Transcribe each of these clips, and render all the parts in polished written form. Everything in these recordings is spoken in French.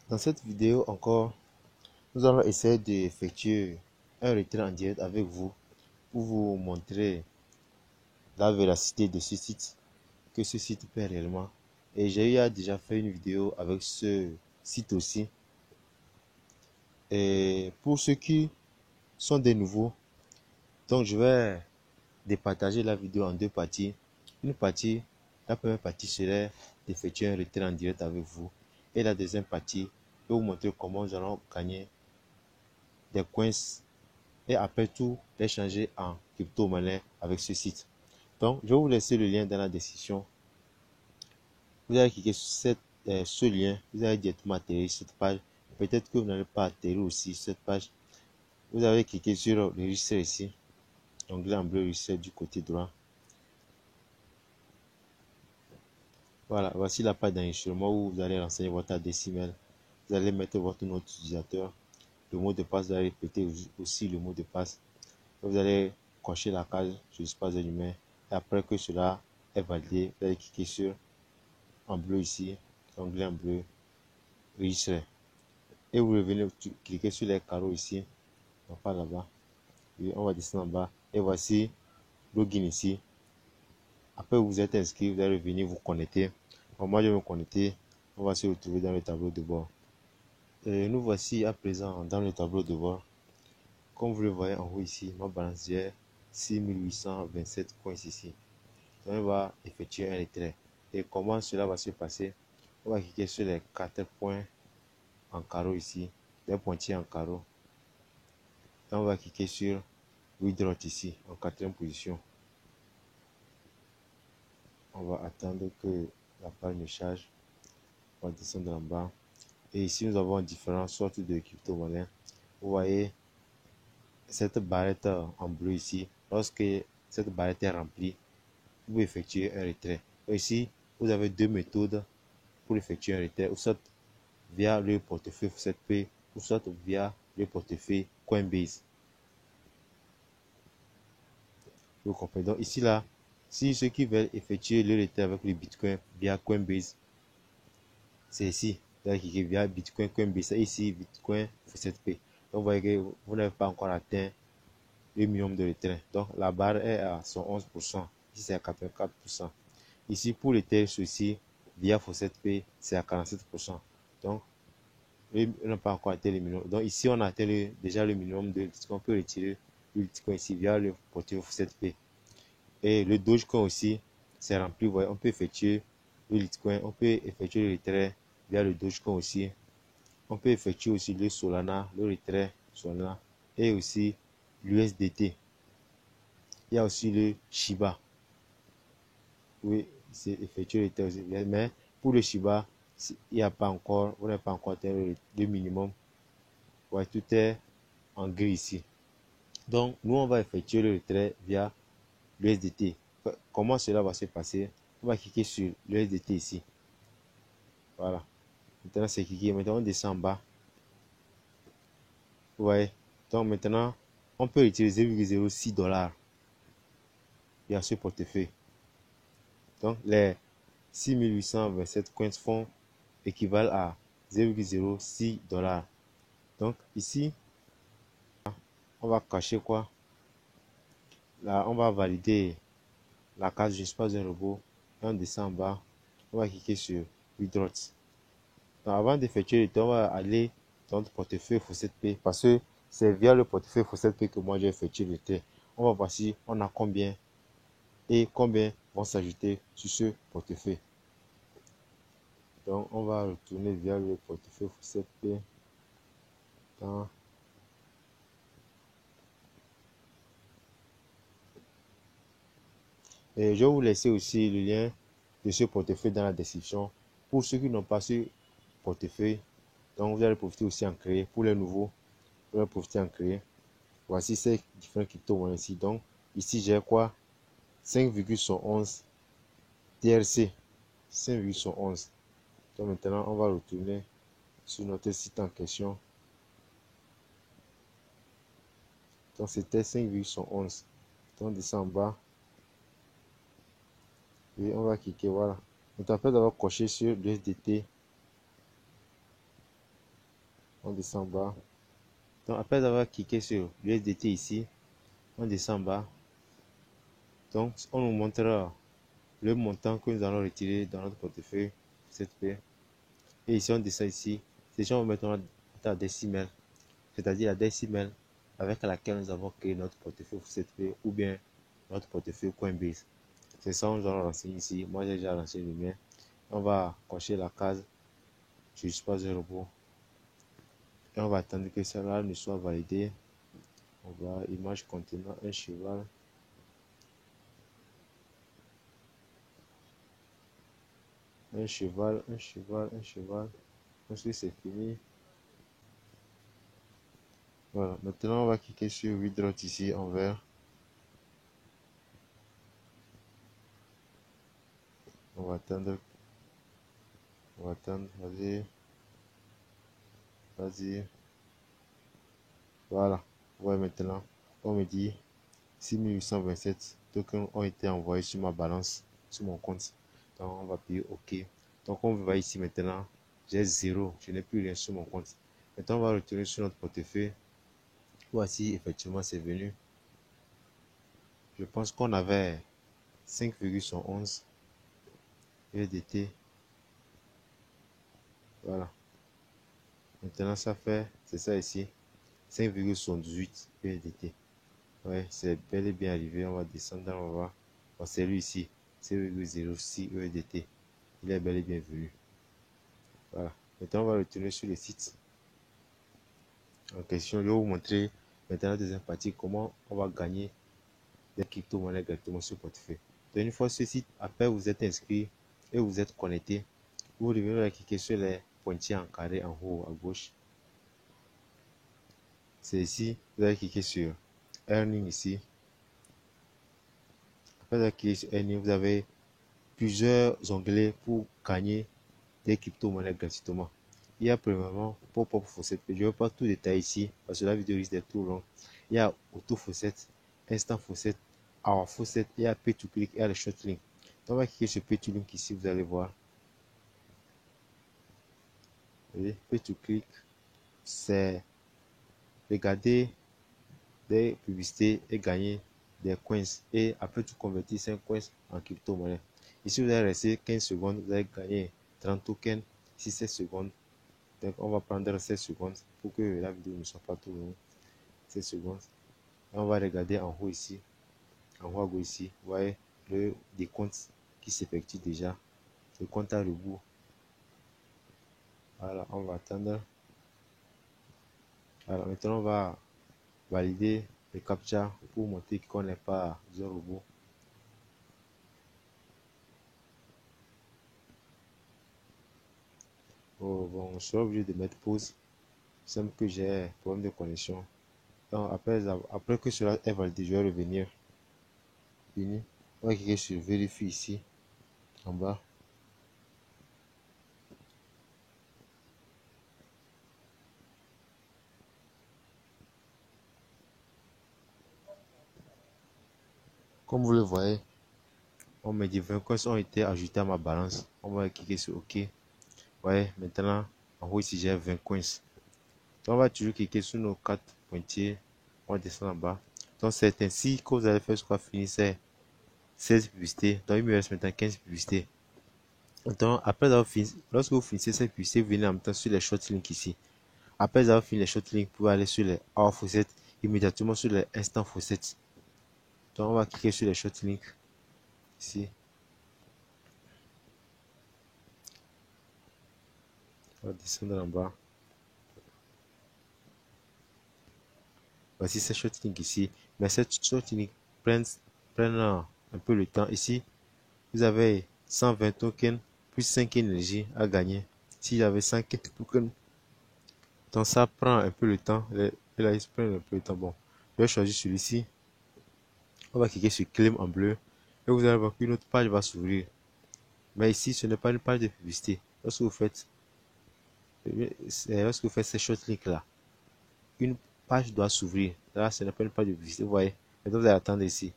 Dans cette vidéo encore, nous allons essayer d'effectuer un retrait en direct avec vous pour vous montrer la véracité de ce site, que ce site peut réellement. Et j'ai déjà fait une vidéo avec ce site aussi. Et pour ceux qui sont des nouveaux, donc je vais départager la vidéo en deux parties. Une partie, la première partie serait d'effectuer un retrait en direct avec vous. Et la deuxième partie, je vais vous montrer comment nous allons gagner des coins et après tout les changer en crypto-monnaie avec ce site. Donc, je vais vous laisser le lien dans la description. Vous allez cliquer sur ce lien, vous allez directement atterrir sur cette page. Peut-être que vous n'allez pas atterrir aussi sur cette page. Vous allez cliquer sur le registre ici, l'onglet en bleu registre du côté droit. Voilà, voici la page d'enregistrement où vous allez renseigner votre adresse email. Vous allez mettre votre nom d'utilisateur. Le mot de passe, vous allez répéter aussi le mot de passe. Vous allez cocher la case sur l'espace de l'humain. Et après que cela est validé, vous allez cliquer sur en bleu ici, l'onglet en bleu, enregistrer. Et vous revenez cliquer sur les carreaux ici, non pas là-bas. On va descendre en bas. Et voici login ici. Après vous êtes inscrit, vous allez revenir vous connecter. Alors moi je vais me connecter. On va se retrouver dans le tableau de bord. Et nous voici à présent dans le tableau de bord. Comme vous le voyez en haut ici, ma balance j'ai 6827 coins ici. Donc on va effectuer un retrait. Et comment cela va se passer? On va cliquer sur les 4 points en carreau ici, les pointillés en carreau. Et on va cliquer sur Withdraw ici, en quatrième position. On va attendre que la page ne charge. On va descendre en bas. Et ici, nous avons différentes sortes de crypto-monnaies. Vous voyez cette barrette en bleu ici. Lorsque cette barrette est remplie, vous pouvez effectuer un retrait. Et ici, vous avez deux méthodes pour effectuer un retrait, ou soit via le portefeuille F7P, ou soit via le portefeuille Coinbase. Vous comprenez? Donc ici là, si ceux qui veulent effectuer le retrait avec le Bitcoin via Coinbase, c'est ici. Vous allez cliquer via Bitcoin Coinbase. Et ici, Bitcoin F7P. Donc vous voyez que vous n'avez pas encore atteint le minimum de retrait. Donc la barre est à 111%. Ici c'est à 84%. Ici pour le TRX aussi, via F7P, c'est à 47%. Donc on n'a pas encore atteint le minimum. Donc ici on a atteint déjà le minimum de Bitcoin. On peut retirer le Bitcoin ici via le portefeuille F7P. Et le Dogecoin aussi, c'est rempli. Voyez, on peut effectuer le Litecoin, on peut effectuer le retrait via le Dogecoin aussi. On peut effectuer aussi le Solana, le retrait Solana et aussi l'USDT. Il y a aussi le Shiba. Oui, c'est effectuer le retrait aussi. Mais pour le Shiba, il n'y a pas encore, on n'a pas encore atteint le minimum. Ouais, tout est en gris ici. Donc, nous, on va effectuer le retrait via l'USDT. Comment cela va se passer? On va cliquer sur l'USDT ici. Voilà. Maintenant, c'est cliqué. Maintenant, on descend en bas. Vous voyez? Donc, maintenant, on peut utiliser 0,06 $. Il y a ce portefeuille. Donc, les 6827 coins font équivalent à 0,06 $. Donc, ici, on va cacher quoi? Là, on va valider la case je ne suis pas un robot. Et on descend en bas. On va cliquer sur Withdraw. Donc, avant d'effectuer le temps, on va aller dans le portefeuille F7P parce que c'est via le portefeuille F7P que moi j'ai effectué le test. On va voir si on a combien et combien vont s'ajouter sur ce portefeuille. Donc on va retourner via le portefeuille F7P dans et je vais vous laisser aussi le lien de ce portefeuille dans la description pour ceux qui n'ont pas ce portefeuille. Donc vous allez profiter aussi en créer. Pour les nouveaux, vous allez profiter en créer. Voici ces différents crypto-monnaies ici. Donc ici j'ai quoi? 5,11 TRC. 5,11. Donc maintenant on va retourner sur notre site en question. Donc c'était 5,11. Donc on descend en bas. Et on va cliquer, voilà. Donc après d'avoir coché sur l'USDT, On descend en bas. Donc, après avoir cliqué sur l'USDT ici, on descend en bas. Donc, on nous montrera le montant que nous allons retirer dans notre portefeuille 7P. Et ici, on descend ici. Déjà, on va mettre la décimale, c'est-à-dire la décimale avec laquelle nous avons créé notre portefeuille 7P ou bien notre portefeuille Coinbase. C'est ça que nous allons renseigner ici. Moi, j'ai déjà renseigné le mien. On va cocher la case. Je ne suis pas un robot. Et on va attendre que cela ne soit validé. On va image contenant un cheval. Un cheval, un cheval, un cheval. Ensuite, c'est fini. Voilà. Maintenant, on va cliquer sur Withdraw ici en vert. On va attendre. On va attendre. Vas-y. Vas-y. Voilà. Ouais, maintenant, on me dit 6827 tokens ont été envoyés sur ma balance, sur mon compte. Donc, on va payer OK. Donc, on va ici maintenant. J'ai 0. Je n'ai plus rien sur mon compte. Maintenant, on va retourner sur notre portefeuille. Voici, effectivement, c'est venu. Je pense qu'on avait 5,11 USDT. Voilà. Maintenant, ça fait, c'est ça ici, 5,78 USDT. Ouais, c'est bel et bien arrivé. On va descendre, on va voir. Bon, c'est lui ici, 5,06 USDT. Il est bel et bien venu. Voilà. Maintenant, on va retourner sur le site en question. Je vais vous montrer maintenant la deuxième partie, comment on va gagner des crypto-monnaies directement sur le portefeuille. Donc, une fois sur ce site, après vous êtes inscrit et vous êtes connecté, vous devez cliquer sur les pointillés en carré en haut à gauche. C'est ici, vous allez cliquer sur Earning ici. Après avoir cliqué sur Earning, vous avez plusieurs onglets pour gagner des crypto-monnaies gratuitement. Il y a premièrement Pop-up Faucet. Je ne vais pas tout détailler ici parce que la vidéo risque d'être trop longue. Il y a Auto Faucet, Instant Faucet, Our Faucet, il y a Pay to Click et il y a le Short Link. Donc on va cliquer sur Pay to Link ici, vous allez voir. Pay to Click, c'est regarder des publicités et gagner des coins. Et après, tu convertis 5 coins en crypto-monnaie. Ici, vous allez rester 15 secondes, vous allez gagner 30 tokens, 6 secondes. Donc, on va prendre 16 secondes pour que la vidéo ne soit pas trop longue. 16 secondes. Et on va regarder en haut ici. En haut à gauche ici, vous voyez le décompte qui s'effectue déjà. Le compte à rebours. Voilà, on va attendre. Alors maintenant, on va valider le captcha pour montrer qu'on n'est pas un robot. Oh, bon, je suis obligé de mettre pause. Simple que j'ai problème de connexion. Donc après que cela est validé, je vais revenir. Fini. On va cliquer sur vérifier ici en bas. Comme vous le voyez, on me dit 20 coins ont été ajoutés à ma balance. On va cliquer sur OK. Ouais, maintenant, en haut ici, j'ai 20 coins. Donc, on va toujours cliquer sur nos 4 pointiers. On va descendre en bas. Donc, c'est ainsi que vous allez faire jusqu'à finir ces 16 publicités. Donc, il me reste maintenant 15 publicités. Donc, après avoir fini, lorsque vous finissez cette publicité, vous venez en même temps sur les short links ici. Après avoir fini les short links, vous pouvez aller sur les Hour Faucet, immédiatement sur les Instant Faucet. Donc, on va cliquer sur les short links ici. On va descendre en bas. Voici ces short links ici. Mais ces short links prennent un peu le temps. Ici, vous avez 120 tokens plus 5 énergies à gagner. Si j'avais 5 tokens, donc ça prend un peu le temps. Et là, ils prennent un peu le temps. Bon, je vais choisir celui-ci. On va cliquer sur Claim en bleu. Et vous allez voir qu'une autre page va s'ouvrir. Mais ici, ce n'est pas une page de publicité. Lorsque vous faites ces short links là, une page doit s'ouvrir. Là, ce n'est pas une page de publicité. Vous voyez. Maintenant, vous allez attendre ici.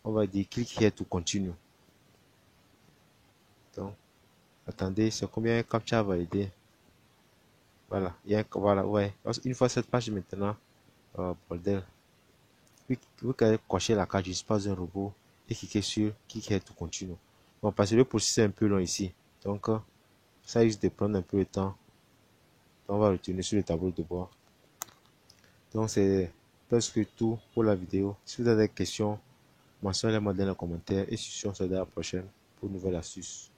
On va dire click here to continue. Donc, attendez, c'est combien un captcha à valider. Voilà, voilà, ouais. Une fois cette page maintenant, bordel, vous pouvez cocher la carte, je suis pas un robot, et cliquer sur cliquer tout continue. Bon, parce que le processus est un peu long ici, donc ça risque de prendre un peu de temps. On va retourner sur le tableau de bord. Donc c'est presque tout pour la vidéo. Si vous avez des questions, mentionnez-les-moi dans les commentaires et si on se dit à la prochaine pour une nouvelle astuce.